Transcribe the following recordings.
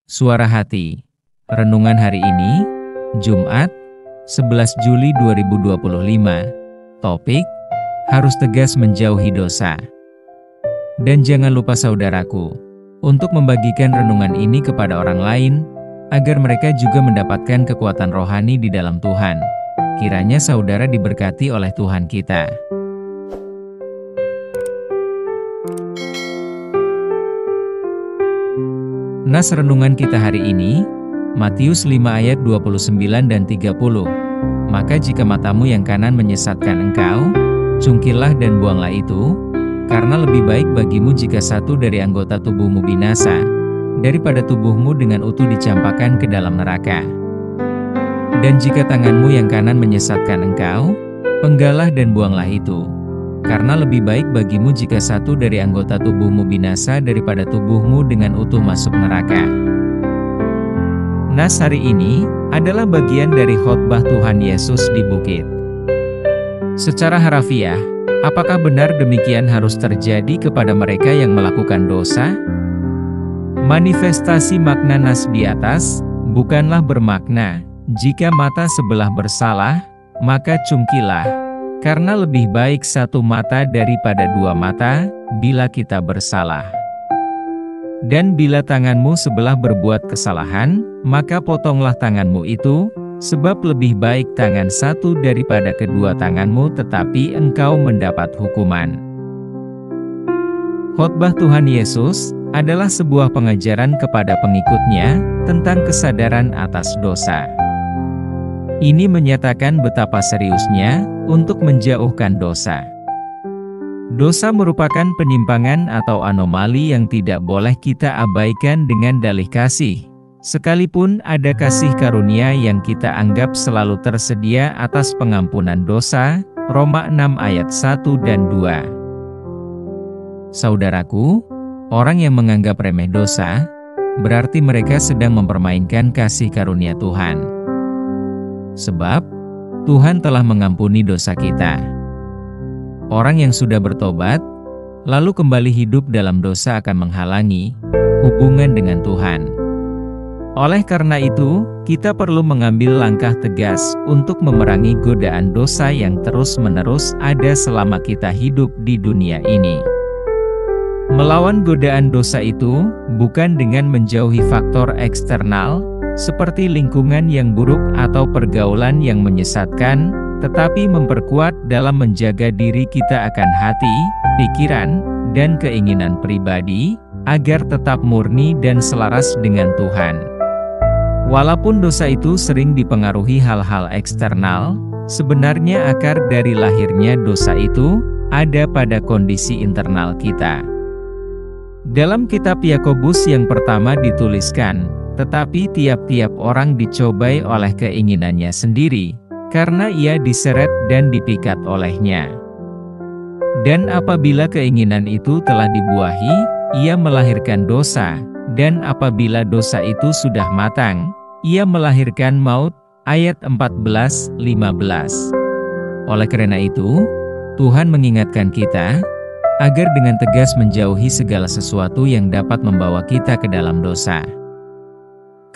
Suara Hati. Renungan hari ini, Jumat, 11 Juli 2025. Topik, harus tegas menjauhi dosa. Dan jangan lupa saudaraku, untuk membagikan renungan ini kepada orang lain, agar mereka juga mendapatkan kekuatan rohani di dalam Tuhan. Kiranya saudara diberkati oleh Tuhan kita. Nas renungan kita hari ini, Matius 5 ayat 29 dan 30. Maka jika matamu yang kanan menyesatkan engkau, cungkillah dan buanglah itu, karena lebih baik bagimu jika satu dari anggota tubuhmu binasa, daripada tubuhmu dengan utuh dicampakkan ke dalam neraka. Dan jika tanganmu yang kanan menyesatkan engkau, penggalah dan buanglah itu. Karena lebih baik bagimu jika satu dari anggota tubuhmu binasa daripada tubuhmu dengan utuh masuk neraka. Nas hari ini adalah bagian dari khotbah Tuhan Yesus di bukit. Secara harafiah, apakah benar demikian harus terjadi kepada mereka yang melakukan dosa? Manifestasi makna nas di atas bukanlah bermakna, jika mata sebelah bersalah, maka cungkilah. Karena lebih baik satu mata daripada dua mata, bila kita bersalah. Dan bila tanganmu sebelah berbuat kesalahan, maka potonglah tanganmu itu, sebab lebih baik tangan satu daripada kedua tanganmu tetapi engkau mendapat hukuman. Khotbah Tuhan Yesus adalah sebuah pengajaran kepada pengikutnya tentang kesadaran atas dosa. Ini menyatakan betapa seriusnya untuk menjauhkan dosa. Dosa merupakan penyimpangan atau anomali yang tidak boleh kita abaikan dengan dalih kasih, sekalipun ada kasih karunia yang kita anggap selalu tersedia atas pengampunan dosa, Roma 6 ayat 1 dan 2. Saudaraku, orang yang menganggap remeh dosa, berarti mereka sedang mempermainkan kasih karunia Tuhan. Sebab, Tuhan telah mengampuni dosa kita. Orang yang sudah bertobat, lalu kembali hidup dalam dosa akan menghalangi hubungan dengan Tuhan. Oleh karena itu, kita perlu mengambil langkah tegas untuk memerangi godaan dosa yang terus-menerus ada selama kita hidup di dunia ini. Melawan godaan dosa itu bukan dengan menjauhi faktor eksternal, seperti lingkungan yang buruk atau pergaulan yang menyesatkan, tetapi memperkuat dalam menjaga diri kita akan hati, pikiran, dan keinginan pribadi, agar tetap murni dan selaras dengan Tuhan. Walaupun dosa itu sering dipengaruhi hal-hal eksternal, sebenarnya akar dari lahirnya dosa itu ada pada kondisi internal kita. Dalam kitab Yakobus yang pertama dituliskan, tetapi tiap-tiap orang dicobai oleh keinginannya sendiri, karena ia diseret dan dipikat olehnya. Dan apabila keinginan itu telah dibuahi, ia melahirkan dosa, dan apabila dosa itu sudah matang, ia melahirkan maut. Ayat 14-15. Oleh karena itu, Tuhan mengingatkan kita, agar dengan tegas menjauhi segala sesuatu yang dapat membawa kita ke dalam dosa.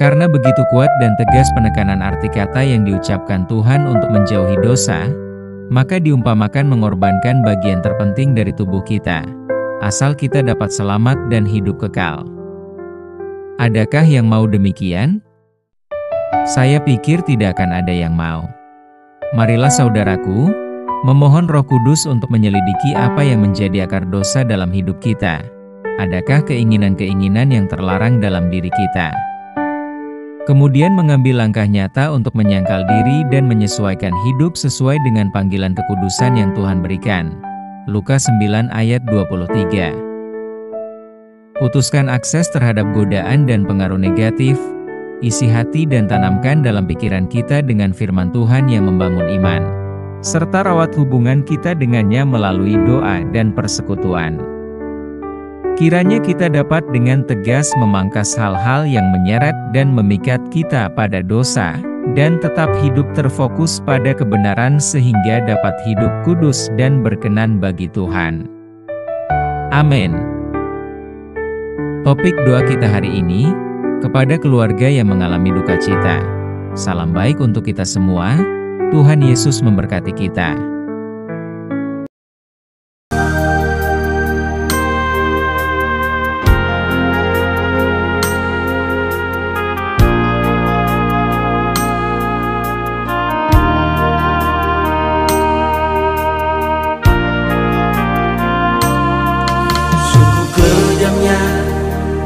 Karena begitu kuat dan tegas penekanan arti kata yang diucapkan Tuhan untuk menjauhi dosa, maka diumpamakan mengorbankan bagian terpenting dari tubuh kita, asal kita dapat selamat dan hidup kekal. Adakah yang mau demikian? Saya pikir tidak akan ada yang mau. Marilah saudaraku, memohon Roh Kudus untuk menyelidiki apa yang menjadi akar dosa dalam hidup kita. Adakah keinginan-keinginan yang terlarang dalam diri kita? Kemudian mengambil langkah nyata untuk menyangkal diri dan menyesuaikan hidup sesuai dengan panggilan kekudusan yang Tuhan berikan. Lukas 9 ayat 23. Putuskan akses terhadap godaan dan pengaruh negatif, isi hati dan tanamkan dalam pikiran kita dengan firman Tuhan yang membangun iman, serta rawat hubungan kita dengannya melalui doa dan persekutuan. Kiranya kita dapat dengan tegas memangkas hal-hal yang menyeret dan memikat kita pada dosa, dan tetap hidup terfokus pada kebenaran sehingga dapat hidup kudus dan berkenan bagi Tuhan. Amin. Topik doa kita hari ini, Kepada keluarga yang mengalami duka cita, salam baik untuk kita semua. Tuhan Yesus memberkati kita.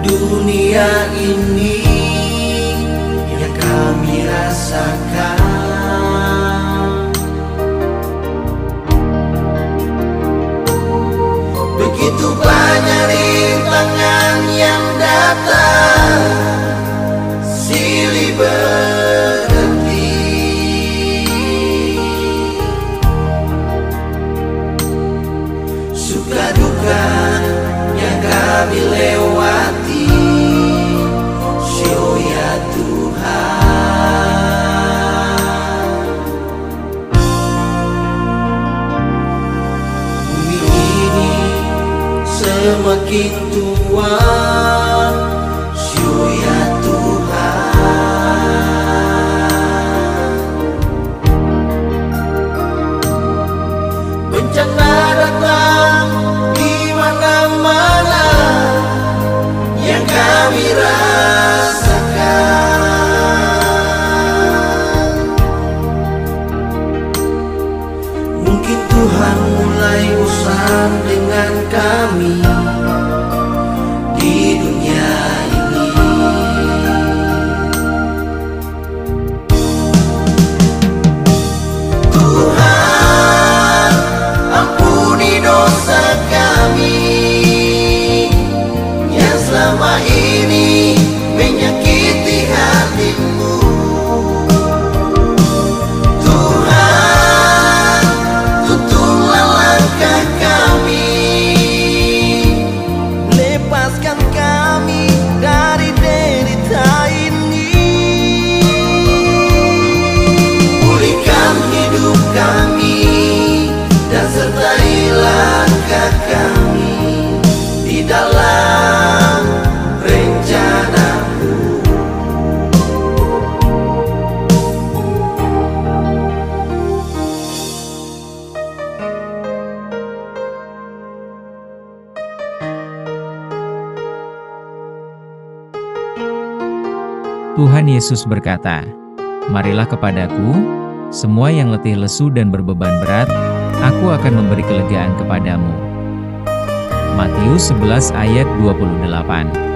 Dunia ini yang kami rasakan, begitu banyak rintangan yang datang, silih berhenti. Suka duka yang kami lewati, semakin tua, syukur ya Tuhan. Bencana datang di mana-mana yang kami rasakan. Mungkin Tuhan mulai bosan dengan kami di dunia ini. Tuhan, ampuni dosa kami yang selama ini menyakiti hati-Mu. Tuhan, tuntunlah langkah kami, lepaskan kami dari derita ini. Pulihkan hidup kami dan sertai langkah kami di dalam rencana-Mu. Tuhan Yesus berkata, "Marilah kepadaku, semua yang letih lesu dan berbeban berat, Aku akan memberi kelegaan kepadamu." Matius 11 ayat 28.